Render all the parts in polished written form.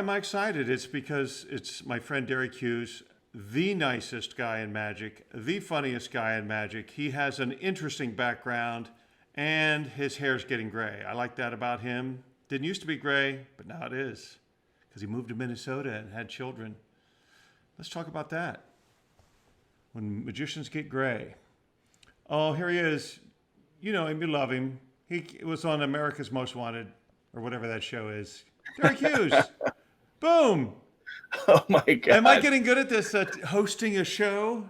am I excited? It's because it's my friend Derek Hughes, the nicest guy in magic, the funniest guy in magic. He has an interesting background, and his hair's getting gray. I like that about him. Didn't used to be gray, but now it is because he moved to Minnesota and had children. Let's talk about that. When magicians get gray. Oh, here he is. You know him, you love him. He was on America's Most Wanted, or whatever that show is. Derek Hughes. Boom. Oh my God. Am I getting good at this, hosting a show?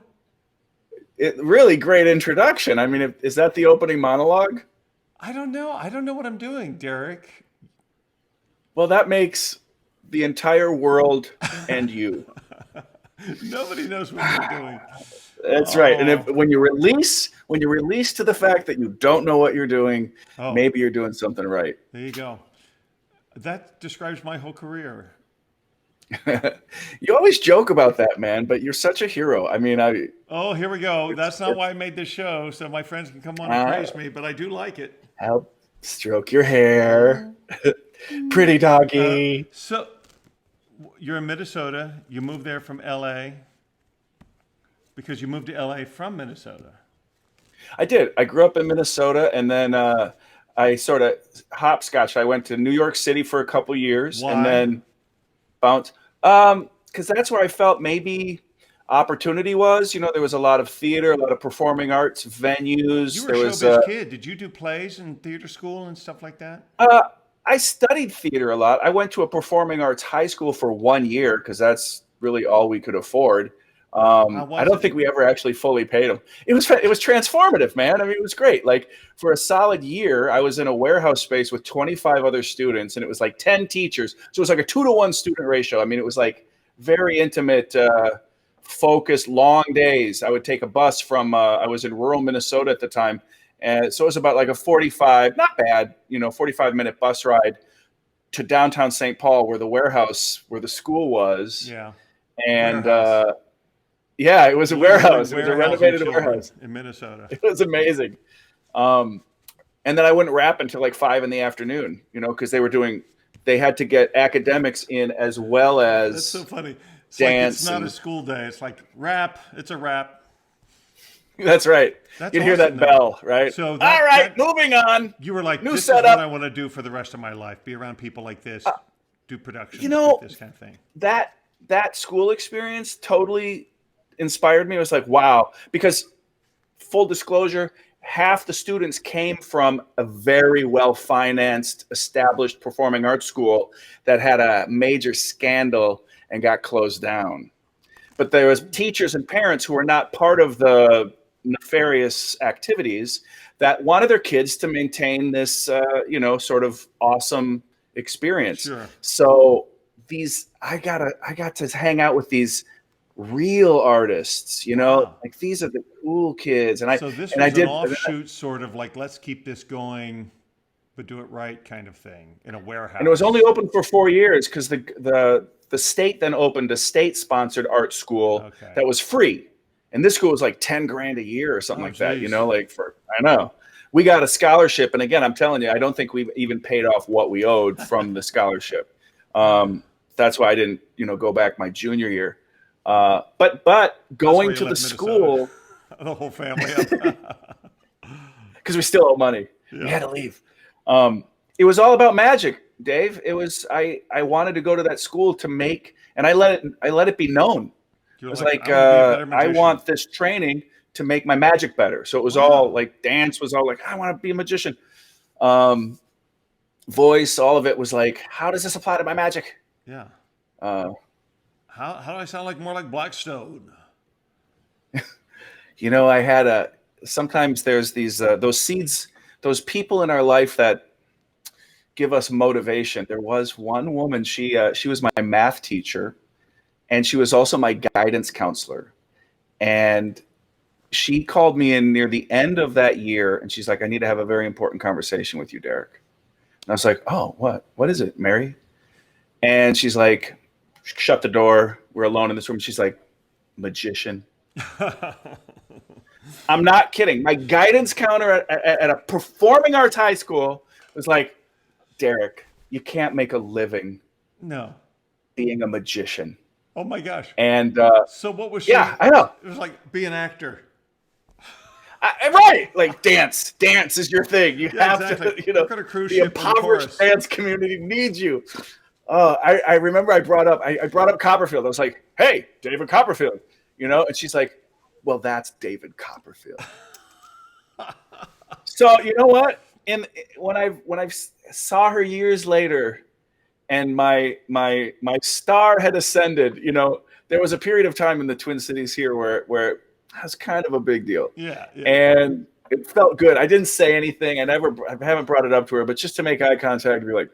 Really great introduction. I mean, is that the opening monologue? I don't know. I don't know what I'm doing, Derek. Well, that makes the entire world and you. Nobody knows what you're doing. That's right. And when you release to the fact that you don't know what you're doing, maybe you're doing something right. There you go. That describes my whole career. You always joke about that, man, but you're such a hero. I mean, oh, here we go. That's not why I made this show, so my friends can come on and praise me, but I do like it. Help stroke your hair. Pretty doggy. So you're in Minnesota. You moved there from LA because you moved to LA from Minnesota. I did. I grew up in Minnesota, and then I sort of hopscotched. I went to New York City for a couple years. Why? And then bounced. Because that's where I felt maybe opportunity was. You know, there was a lot of theater, a lot of performing arts venues. You were a showbiz kid. Did you do plays in theater school and stuff like that? I studied theater a lot. I went to a performing arts high school for 1 year because that's really all we could afford. I don't think we ever actually fully paid them. It was transformative, man. I mean, it was great. Like for a solid year, I was in a warehouse space with 25 other students, and it was like 10 teachers. So it was like a 2-to-1 student ratio. I mean, it was like very intimate, focused, long days. I would take a bus from, I was in rural Minnesota at the time. And so it was about like a 45, not bad, 45-minute bus ride to downtown St. Paul, where the warehouse, where the school was. Yeah. And, yeah, it was a warehouse. It was a renovated warehouse in Minnesota. It was amazing. And then I wouldn't rap until like 5 p.m, because they had to get academics in as well as That's so funny. It's dance. Like it's not a school day. It's like rap. It's a rap. That's right. You'd hear that bell, right? So all right, moving on. You were like, new this setup. Is what I want to do for the rest of my life. Be around people like this. Do production. This kind of thing. That school experience totally inspired me. It was like, wow. Because full disclosure, half the students came from a very well-financed, established performing arts school that had a major scandal and got closed down. But there was teachers and parents who were not part of the nefarious activities that wanted their kids to maintain this, sort of awesome experience. Sure. So I got to hang out with these real artists, Wow. like these are the cool kids. And so this was an offshoot, sort of like, let's keep this going, but do it right kind of thing in a warehouse. And it was only open for 4 years because the state then opened a state-sponsored art school that was free. And this school was like $10,000 a year or something that, I know. We got a scholarship. And again, I'm telling you, I don't think we've even paid off what we owed from the scholarship. That's why I didn't, go back my junior year. But going to the school, the whole family, because we still owe money. Yeah. We had to leave. It was all about magic, Dave. It was, I wanted to go to that school to make, and I let it be known. It was like I want this training to make my magic better. So it was all like dance was all like, I want to be a magician. Voice, all of it was like, how does this apply to my magic? Yeah. How do I sound like more like Blackstone? I had sometimes there's these those seeds, those people in our life that give us motivation. There was one woman, she was my math teacher, and she was also my guidance counselor. And she called me in near the end of that year, and she's like, I need to have a very important conversation with you, Derek. And I was like, oh, what? What is it, Mary? And she's like, shut the door. We're alone in this room. She's like, magician. I'm not kidding. My guidance counselor at a performing arts high school was like, Derek, you can't make a living being a magician. Oh my gosh. And So what was yeah, I know. It was like be an actor. Right, like dance is your thing. You have exactly. to, Work on a cruise the ship on the impoverished chorus. dance community needs you. I remember I brought up Copperfield. I was like, hey, David Copperfield, and she's like, well, that's David Copperfield. So you know what? And when I saw her years later, and my star had ascended, there was a period of time in the Twin Cities here where it was kind of a big deal. Yeah. And it felt good. I didn't say anything. I haven't brought it up to her, but just to make eye contact and be like,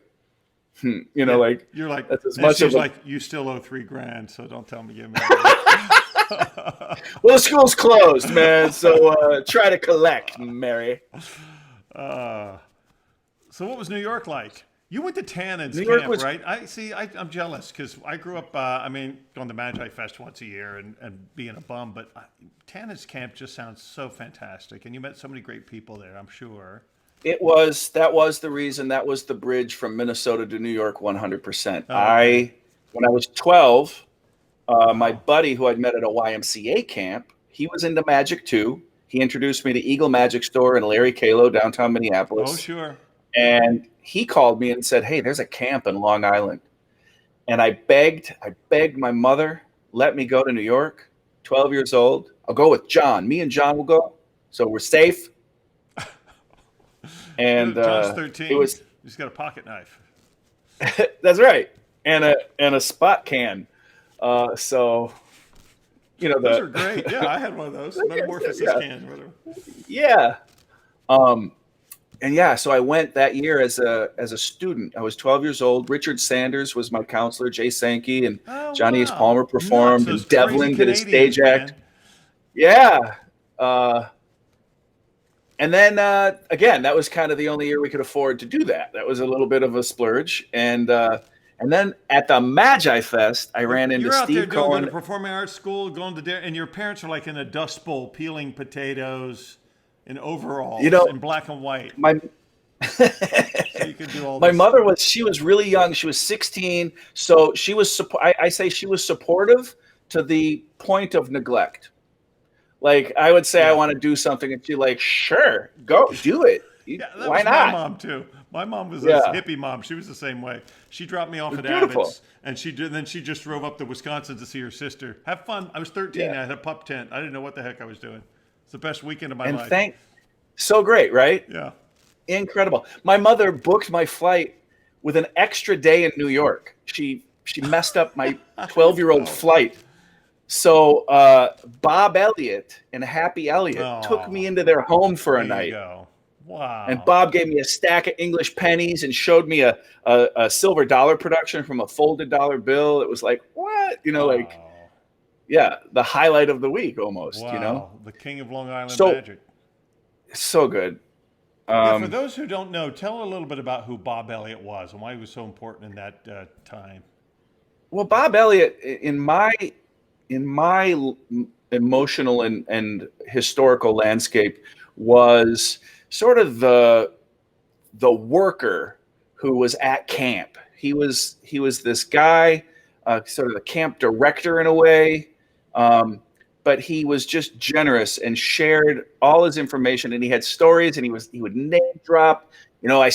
like you're like, that's as much she's of a, like, you still owe $3,000, so don't tell me you're married. Well, the school's closed, man. So try to collect, Mary. So what was New York like? You went to Tannen's New York camp, was- right? I'm jealous because I grew up, going to Magi Fest once a year and being a bum, but Tannen's camp just sounds so fantastic. And you met so many great people there, I'm sure. That was the reason. That was the bridge from Minnesota to New York 100%. Okay. When I was 12, my buddy who I'd met at a YMCA camp, he was into magic too. He introduced me to Eagle Magic Store in Larry Kalo, downtown Minneapolis. Oh, sure. And he called me and said, hey, there's a camp in Long Island. And I begged my mother, let me go to New York, 12 years old. I'll go with John. Me and John will go. So we're safe. And John's 13. He's got a pocket knife. That's right. And a spot can. So, those are great. Yeah, I had one of those. Metamorphosis cans, whatever. Yeah. And yeah, so I went that year as a student. I was 12 years old. Richard Sanders was my counselor. Jay Sankey and Johnny S. Palmer performed. And Devlin did a stage act. Yeah. And then again, that was kind of the only year we could afford to do that. That was a little bit of a splurge. And then at the Magi Fest, I ran into Steve Cohen. Going to performing arts school, and your parents are like in a dust bowl peeling potatoes in overalls in black and white. So you could do all my this. mother she was really young. She was 16. So she was, I say she was supportive to the point of neglect. Like I would say, I want to do something, and she's like, sure, go do it. That Why was not? My mom too. My mom was a hippie mom. She was the same way. She dropped me off at Abbott's, and then she just drove up to Wisconsin to see her sister. Have fun. I was 13. I had a pup tent. I didn't know what the heck I was doing. It's the best weekend of my life. So great, right? Yeah. Incredible. My mother booked my flight with an extra day in New York. She messed up my 12-year-old flight. So Bob Elliott and Happy Elliott took me into their home for a night. Go. Wow. And Bob gave me a stack of English pennies and showed me a silver dollar production from a folded dollar bill. It was like, what? The highlight of the week almost, The king of Long Island magic. So good. For those who don't know, tell a little bit about who Bob Elliott was and why he was so important in that time. Well, Bob Elliott, in my emotional and historical landscape, was sort of the worker who was at camp. He was this guy, sort of the camp director in a way, but he was just generous and shared all his information. And he had stories, and he would name drop. I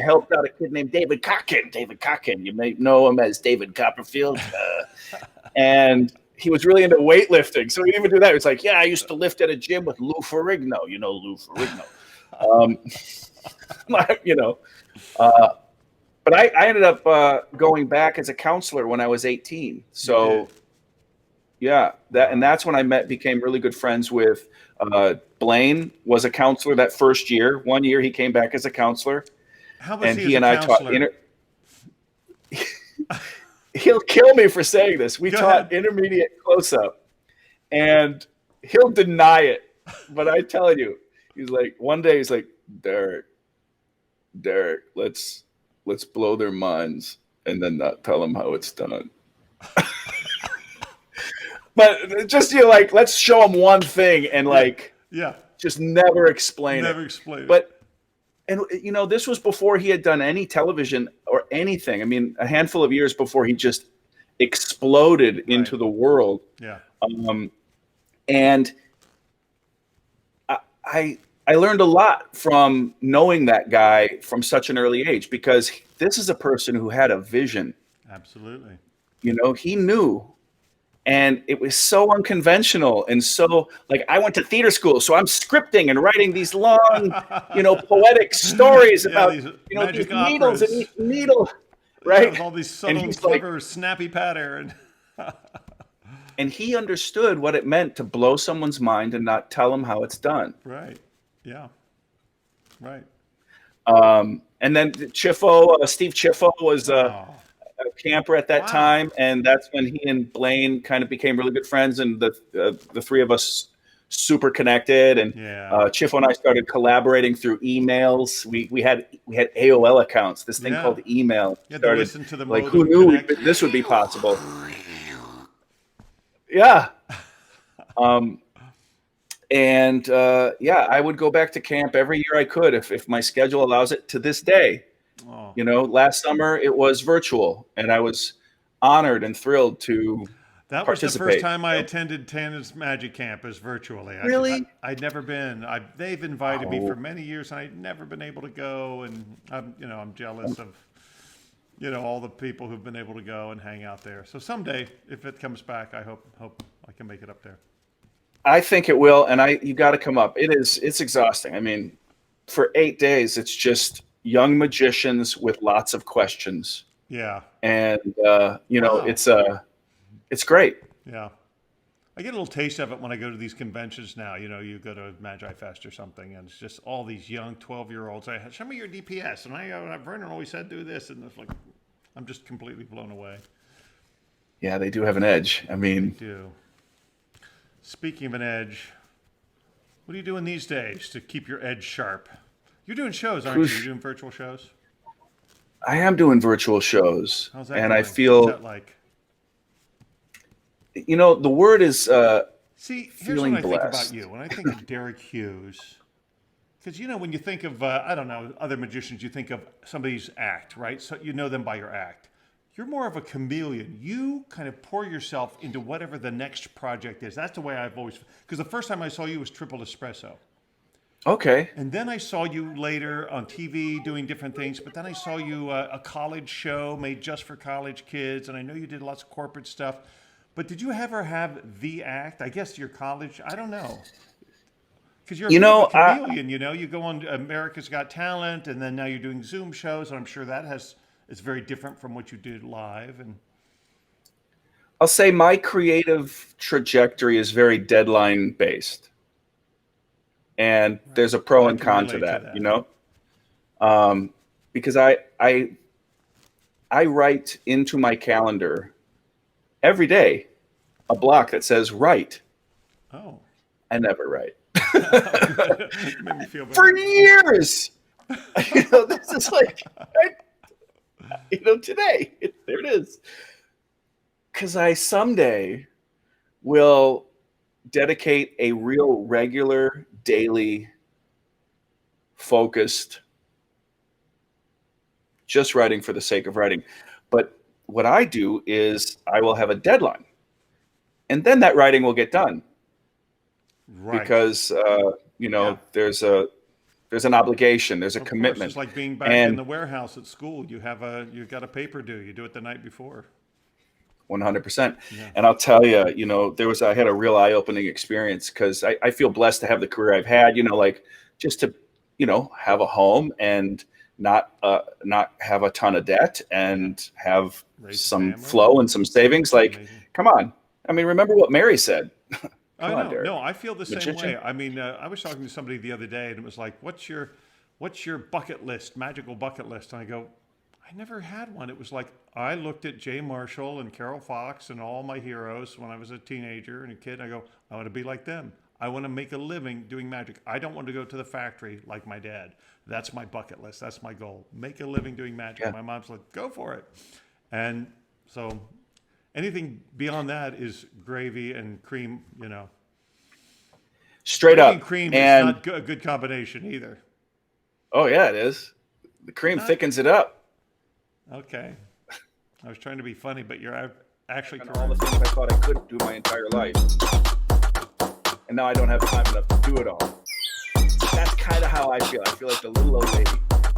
helped out a kid named David Cocken. David Cocken, you may know him as David Copperfield, and he was really into weightlifting. So he'd even do that. He was like, I used to lift at a gym with Lou Ferrigno. Lou Ferrigno. But I ended up going back as a counselor when I was 18. So that's when I became really good friends with Blaine. Was a counselor that first year. 1 year he came back as a counselor. How was he and I taught He'll kill me for saying this. We taught intermediate close-up, and he'll deny it. But I tell you, he's like, one day he's like, Derek, let's blow their minds and then not tell them how it's done. But just let's show them one thing and just never explain it. But And this was before he had done any television or anything. I mean, a handful of years before he just exploded into the world. Yeah. And I learned a lot from knowing that guy from such an early age, because this is a person who had a vision. Absolutely. He knew. And it was so unconventional, and so, like, I went to theater school, so I'm scripting and writing these long, poetic stories about these these magic needles and operas. each needle, right? With all these And subtle, he's clever, snappy pattern. and he understood what it meant to blow someone's mind and not tell them how it's done. Right. Yeah. Right. And then Steve Chiffo was a camper at that time, and that's when he and Blaine kind of became really good friends, and the three of us super connected. And Chiffo and I started collaborating through emails. We had AOL accounts, this thing called email. You had to listen to the like, who knew this would be possible? Yeah. I would go back to camp every year I could, if my schedule allows it, to this day. Last summer it was virtual, and I was honored and thrilled to That was the first time I attended Tannen's Magic Camp, is virtually. Really? I'd never been. They've invited me for many years, and I'd never been able to go. And I'm jealous of all the people who've been able to go and hang out there. So someday, if it comes back, I hope I can make it up there. I think it will, and you got to come up. It's exhausting. I mean, for 8 days, it's just young magicians with lots of questions. Yeah. And it's great. Yeah. I get a little taste of it when I go to these conventions now. You go to Magi Fest or something, and it's just all these young 12-year-olds. Show me your DPS. And Vernon always said do this. And it's like, I'm just completely blown away. Yeah, they do have an edge. I mean, they do. Speaking of an edge, what are you doing these days to keep your edge sharp? You're doing shows, aren't you? You're doing virtual shows? I am doing virtual shows. How's that and going? I feel, what's that like? The word is See, here's feeling what I think blessed. about you. When I think of Derek Hughes, because when you think of other magicians, you think of somebody's act, right? So you know them by your act. You're more of a chameleon. You kind of pour yourself into whatever the next project is. That's the way I've always, because the first time I saw you was Triple Espresso. Okay. And then I saw you later on TV doing different things, but then I saw you a college show made just for college kids, and I know you did lots of corporate stuff. But did you ever have the act? I guess your college, I don't know. Because you're a chameleon, you go on America's Got Talent, and then now you're doing Zoom shows, and I'm sure it's very different from what you did live. And I'll say my creative trajectory is very deadline based. And there's a pro and con to that, because I write into my calendar every day a block that says write. Oh. I never write. Made me feel better. For years. This is like, today. There it is. Because I someday will dedicate a real regular, daily, focused, just writing for the sake of writing. But what I do is I will have a deadline, and then that writing will get done. Right. Because there's an obligation, there's a commitment. It's like being back in the warehouse at school. You've got a paper due. You do it the night before. 100%. Yeah. And I'll tell you, I had a real eye-opening experience, because I feel blessed to have the career I've had, just to, have a home and not have a ton of debt and have some flow and some savings. Come on. I mean, remember what Mary said. No, I feel the same way. I mean, I was talking to somebody the other day, and it was like, what's your bucket list, magical bucket list? And I go, I never had one. It was like, I looked at Jay Marshall and Carol Fox and all my heroes when I was a teenager and a kid. I go, I want to be like them. I want to make a living doing magic. I don't want to go to the factory like my dad. That's my bucket list. That's my goal. Make a living doing magic. Yeah. My mom's like, go for it. And so anything beyond that is gravy and cream, Straight up. And cream is not a good combination either. Oh yeah, it is. The cream thickens it up. Okay. I was trying to be funny, but you're actually And correct. all the things I thought I couldn't do my entire life, and now I don't have time enough to do it all. That's kind of how I feel. I feel like the little old lady,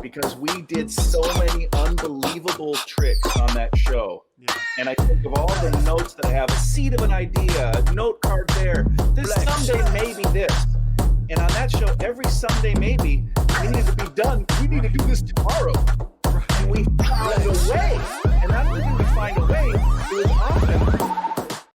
because we did so many unbelievable tricks on that show. Yeah. And I think of all the notes that I have, a seed of an idea, a note card there, this someday maybe this. And on that show, every someday maybe, we need to be done. We need to do this tomorrow.